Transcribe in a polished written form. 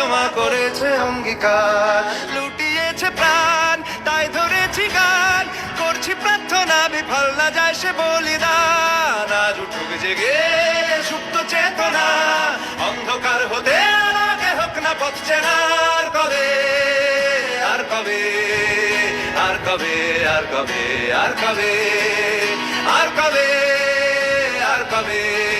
ক্ষমা করেছে অঙ্গীকার, লুটিয়েছে প্রাণ তাই ধরেছি গান, করছি প্রার্থনা বিফল না যায় সে বলিদান। আজ উঠুক জেগে সুপ্ত চেতনা, অন্ধকার হতে আলোকে হোক না পথ চেনা। আর কবে, আর কবে, আর কবে, আর কবে, আর কবে, আর কবে, আর কবে।